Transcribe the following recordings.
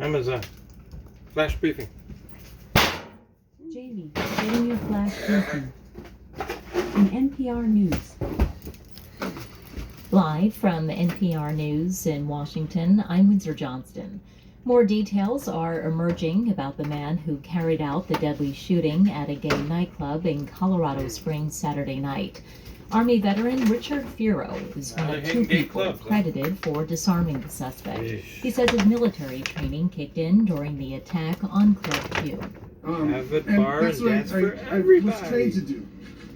Amazon. Flash briefing. Jamie, getting your flash briefing. In NPR News. Live from NPR News in Washington, I'm Windsor Johnston. More details are emerging about the man who carried out the deadly shooting at a gay nightclub in Colorado Springs Saturday night. Army veteran Richard Furo is one of two people credited for disarming the suspect. He says his military training kicked in during the attack on Club Q. Have a bar and dance for everybody. Was trained to do.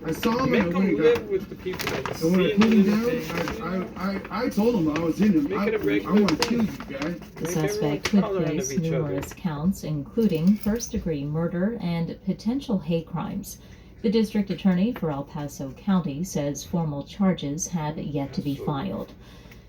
I saw him Make and them live with the people that and see when I him put him in down, I told him I was in him. Make it a I regular want to thing. kill you guys. The suspect could face numerous counts, including first-degree murder and potential hate crimes. The district attorney for El Paso County says formal charges have yet to be filed.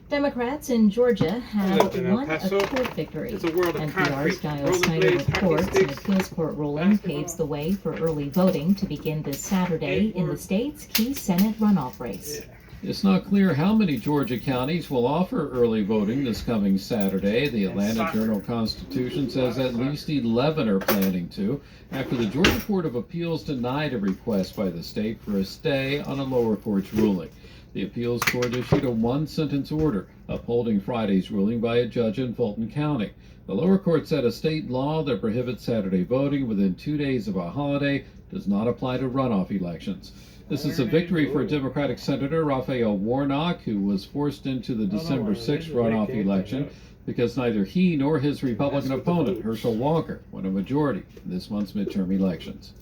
Democrats in Georgia have won a court victory. NPR's Giles Snyder reports an appeals court ruling paves the way for early voting to begin this Saturday in the state's key Senate runoff race. It's not clear how many Georgia counties will offer early voting this coming Saturday. The Atlanta Journal-Constitution says at least 11 are planning to, after the Georgia Court of Appeals denied a request by the state for a stay on a lower court's ruling. The appeals court issued a one-sentence order upholding Friday's ruling by a judge in Fulton County. The lower court said a state law that prohibits Saturday voting within 2 days of a holiday does not apply to runoff elections. This is a victory for Democratic Senator Raphael Warnock, who was forced into the December 6th runoff election because neither he nor his Republican opponent, Herschel Walker, won a majority in this month's midterm elections.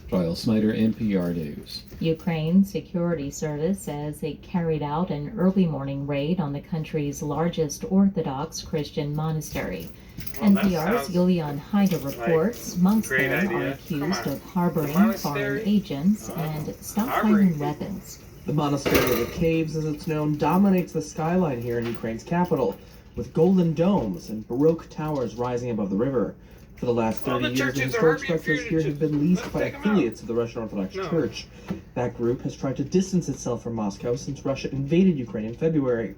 Giles Snyder, NPR News. Ukraine Security Service says it carried out an early morning raid on the country's largest Orthodox Christian monastery. NPR's Yulian Haida reports monks there are accused of harboring foreign agents and stockpiling weapons. The monastery of the caves, as it's known, dominates the skyline here in Ukraine's capital, with golden domes and Baroque towers rising above the river. For the last 30 years, the historic structures here have been leased by affiliates of the Russian Orthodox Church. That group has tried to distance itself from Moscow since Russia invaded Ukraine in February.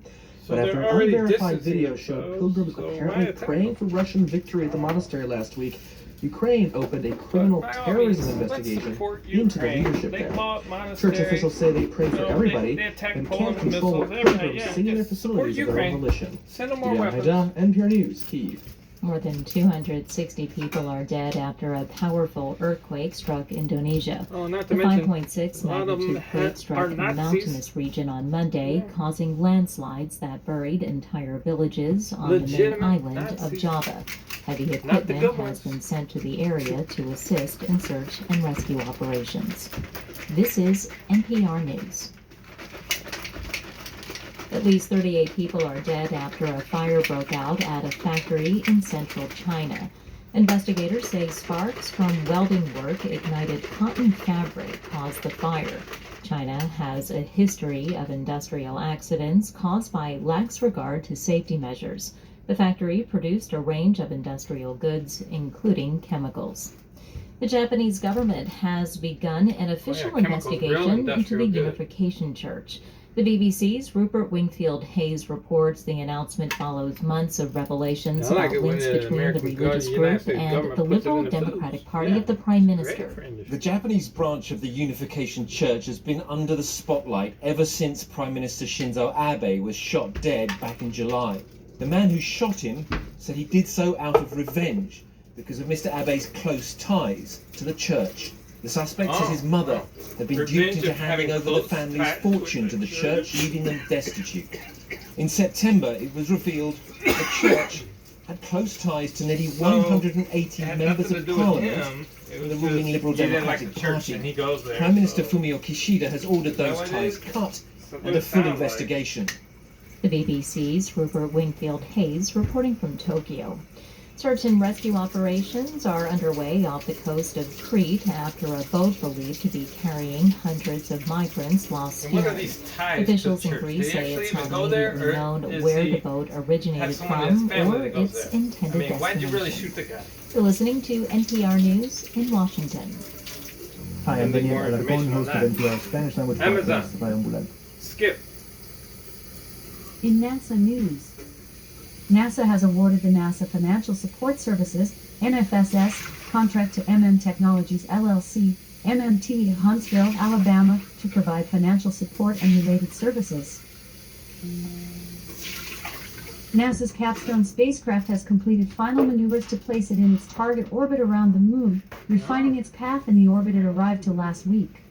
But after an unverified video showed pilgrims apparently praying for Russian victory at the monastery last week, Ukraine opened a criminal terrorism investigation into the leadership there. Church officials say they pray for everybody and can't control what pilgrims sing in their facilities of their own volition. NPR News, Kyiv. More than 260 people are dead after a powerful earthquake struck Indonesia. The 5.6 magnitude quake struck a mountainous region on Monday, causing landslides that buried entire villages on the main island of Java. Heavy equipment has been sent to the area to assist in search and rescue operations. This is NPR News. At least 38 people are dead after a fire broke out at a factory in central China. Investigators say sparks from welding work ignited cotton fabric caused the fire. China has a history of industrial accidents caused by lax regard to safety measures. The factory produced a range of industrial goods, including chemicals. The Japanese government has begun an official investigation into the Unification Church. The BBC's Rupert Wingfield Hayes reports the announcement follows months of revelations about links between the religious group and the Liberal Democratic Party of the Prime Minister. The Japanese branch of the Unification Church has been under the spotlight ever since Prime Minister Shinzo Abe was shot dead back in July. The man who shot him said he did so out of revenge because of Mr. Abe's close ties to the church. The suspect says his mother had been duped into handing over the family's fortune to the church, leaving them destitute. In September, it was revealed that the church had close ties to nearly 180 members of parliament in the ruling Liberal Democratic Party. Prime Minister Fumio Kishida has ordered those ties cut and a full investigation. The BBC's Rupert Wingfield Hayes reporting from Tokyo. Search and rescue operations are underway off the coast of Crete after a boat believed to be carrying hundreds of migrants lost steering. Officials in Greece say it's not immediately known where the boat originated from or its intended destination. You're listening to NPR News in Washington. Hi, I'm Daniel Alarcón, host of NPR Spanish language podcast, Skip. In NASA News, NASA has awarded the NASA Financial Support Services (NFSS) contract to Technologies LLC, MMT, Huntsville, Alabama, to provide financial support and related services. NASA's Capstone spacecraft has completed final maneuvers to place it in its target orbit around the Moon, refining its path in the orbit it arrived to last week.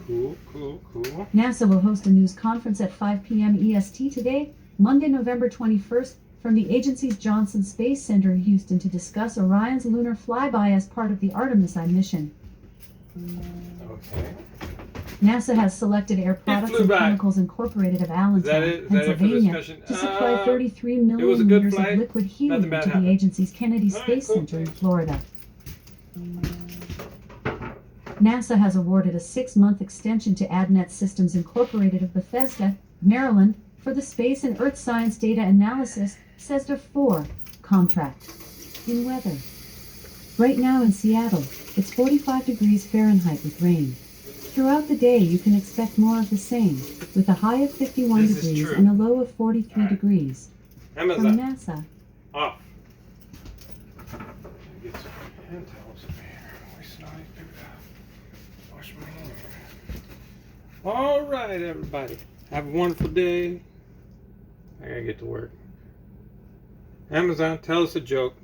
Cool. NASA will host a news conference at 5 p.m. EST today, Monday, November 21st, from the agency's Johnson Space Center in Houston to discuss Orion's lunar flyby as part of the Artemis I mission. Okay. NASA has selected Air Products and by. Chemicals Incorporated of Allentown, Is that it for Pennsylvania, discussion? to supply 33 it was a million good liters of flight. liquid Nothing helium bad to the happened. agency's Kennedy All right, Space cool. Center in Florida. NASA has awarded a 6-month extension to AdNet Systems Incorporated of Bethesda, Maryland, for the Space and Earth Science Data Analysis CESDA 4 contract. In weather. Right now in Seattle, it's 45 degrees Fahrenheit with rain. Throughout the day you can expect more of the same, with a high of 51 This is degrees true. and a low of 43 degrees. From Amazon. NASA. Off. Get some hand towels in here. Waste all these paper. Wash my hands. All right, everybody. Have a wonderful day. I gotta get to work. Amazon, tell us a joke.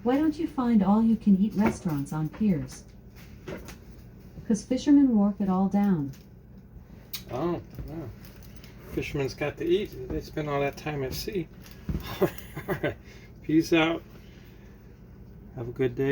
Why don't you find all-you-can-eat restaurants on piers? Because fishermen wharf it all down. Oh, wow. Fishermen's got to eat. They spend all that time at sea. All right. Peace out. Have a good day.